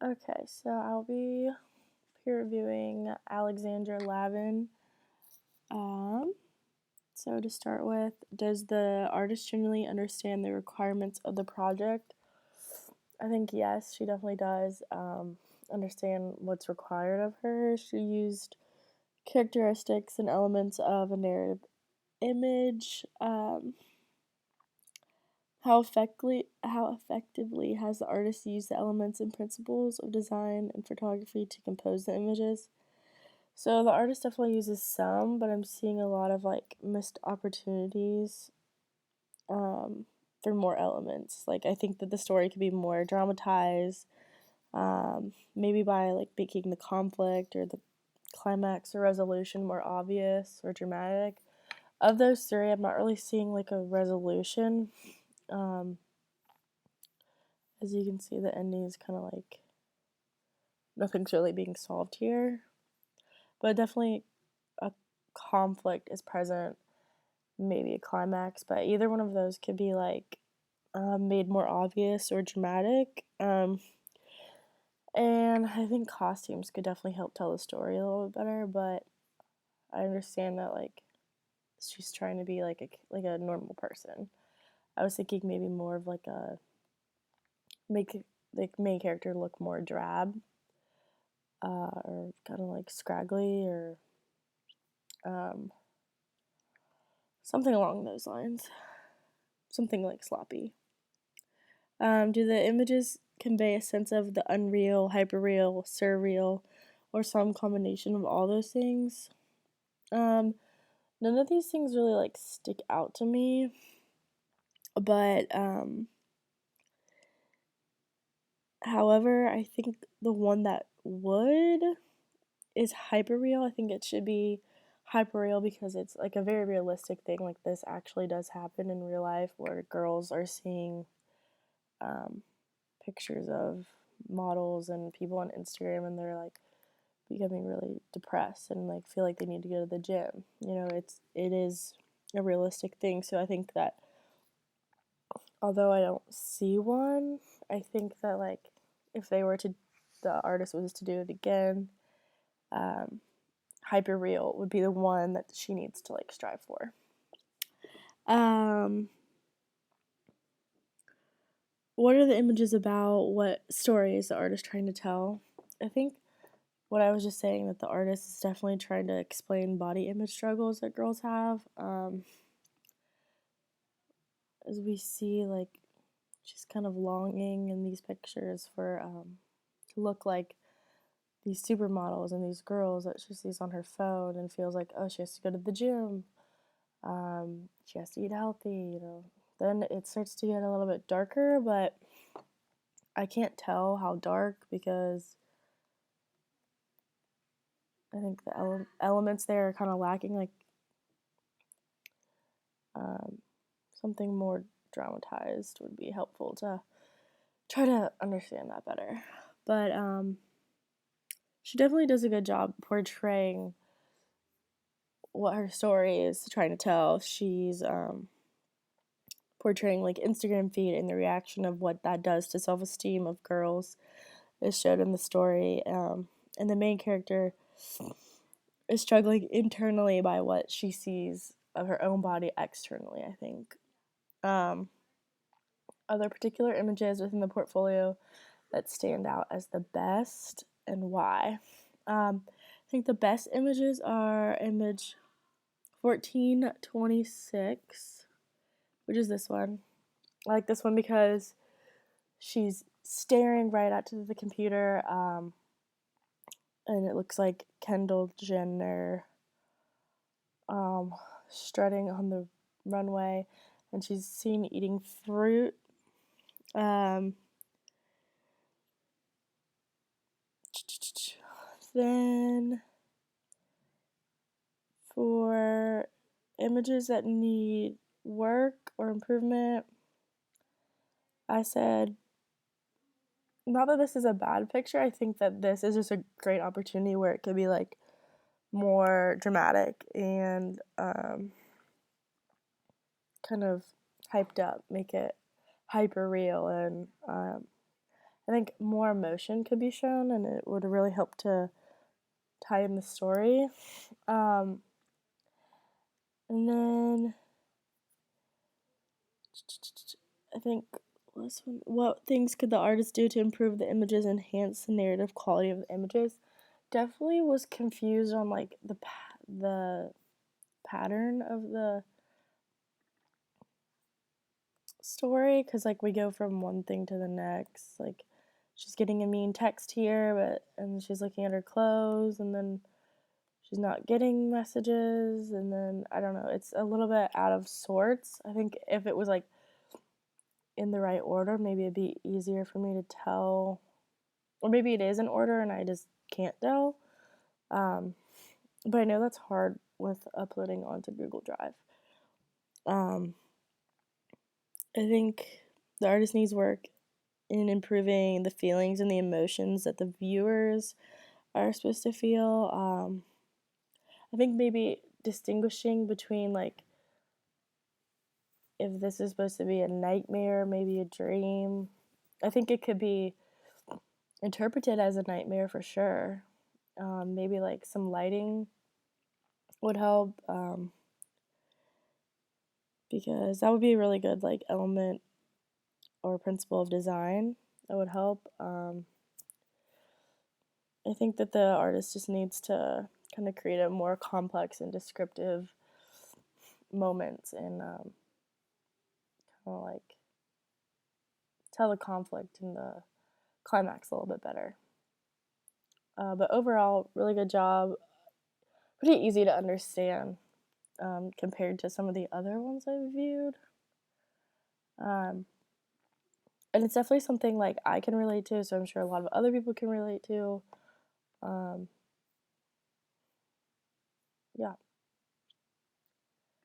Okay, so I'll be peer reviewing Alexandra Lavin. Um, so to start with, does the artist genuinely understand the requirements of the project? I think yes, she definitely does understand what's required of her. She used characteristics and elements of a narrative image. How effectively has the artist used the elements and principles of design and photography to compose the images? So the artist definitely uses some, but I'm seeing a lot of like missed opportunities um, for more elements. Like I think that the story could be more dramatized, maybe by like making the conflict or the climax or resolution more obvious or dramatic. Of those three, I'm not really seeing like a resolution. Um, as you can see, the ending is kind of like nothing's really being solved here, but definitely a conflict is present, maybe a climax, but either one of those could be like made more obvious or dramatic. And I think costumes could definitely help tell the story a little bit better, but I understand that like she's trying to be like a normal person. I was thinking maybe more of like a make like main character look more drab, or kind of like scraggly or um, something along those lines. Something like sloppy. Do the images convey a sense of the unreal, hyperreal, surreal, or some combination of all those things? Um, None of these things really like stick out to me, but however, I think the one that would is hyperreal. I think it should be hyperreal because it's like a very realistic thing. Like this actually does happen in real life, where girls are seeing um, pictures of models and people on Instagram, and they're like becoming really depressed and like feel like they need to go to the gym. It is a realistic thing. So I think that although I don't see one, I think that like if the artist was to do it again, um, hyper real would be the one that she needs to like strive for. Um, what are the images about? What story is the artist trying to tell? I think what I was just saying, that the artist is definitely trying to explain body image struggles that girls have. As we see, like she's kind of longing in these pictures for to look like these supermodels and these girls that she sees on her phone, and feels like, oh, she has to go to the gym, she has to eat healthy. Then it starts to get a little bit darker, but I can't tell how dark because I think the elements there are kind of lacking, like um, something more dramatized would be helpful to try to understand that better. But she definitely does a good job portraying what her story is trying to tell. She's portraying like Instagram feed and the reaction of what that does to self-esteem of girls is showed in the story. And the main character is struggling internally by what she sees of her own body externally, I think. Um, Other particular images within the portfolio that stand out as the best and why. I think the best images are image 1426, which is this one. I like this one because she's staring right out to the computer, and it looks like Kendall Jenner um, strutting on the runway, and she's seen eating fruit. Um, then for images that need work or improvement, I said, not that this is a bad picture, I think that this is just a great opportunity where it could be like more dramatic and kind of hyped up, make it hyper real. And I think more emotion could be shown, and it would really help to tie in the story. Um, and then I think last one. What things could the artist do to improve the images, enhance the narrative quality of the images? Definitely was confused on like the pattern of the story, because like we go from one thing to the next. Like she's getting a mean text here, and she's looking at her clothes, and then she's not getting messages, and then I don't know. It's a little bit out of sorts. I think if it was like in the right order, maybe it'd be easier for me to tell, or maybe it is in order and I just can't tell. Um, but I know that's hard with uploading onto Google Drive. Um, I think the artist needs work in improving the feelings and the emotions that the viewers are supposed to feel. I think maybe distinguishing between like if this is supposed to be a nightmare, maybe a dream. I think it could be interpreted as a nightmare for sure. Maybe like some lighting would help, because that would be a really good like element or principle of design that would help. I think that the artist just needs to kind of create a more complex and descriptive moments, and kind of like tell the conflict and the climax a little bit better. But overall, really good job. Pretty easy to understand, compared to some of the other ones I've viewed. Um, and it's definitely something like I can relate to, so I'm sure a lot of other people can relate to. Um, yeah.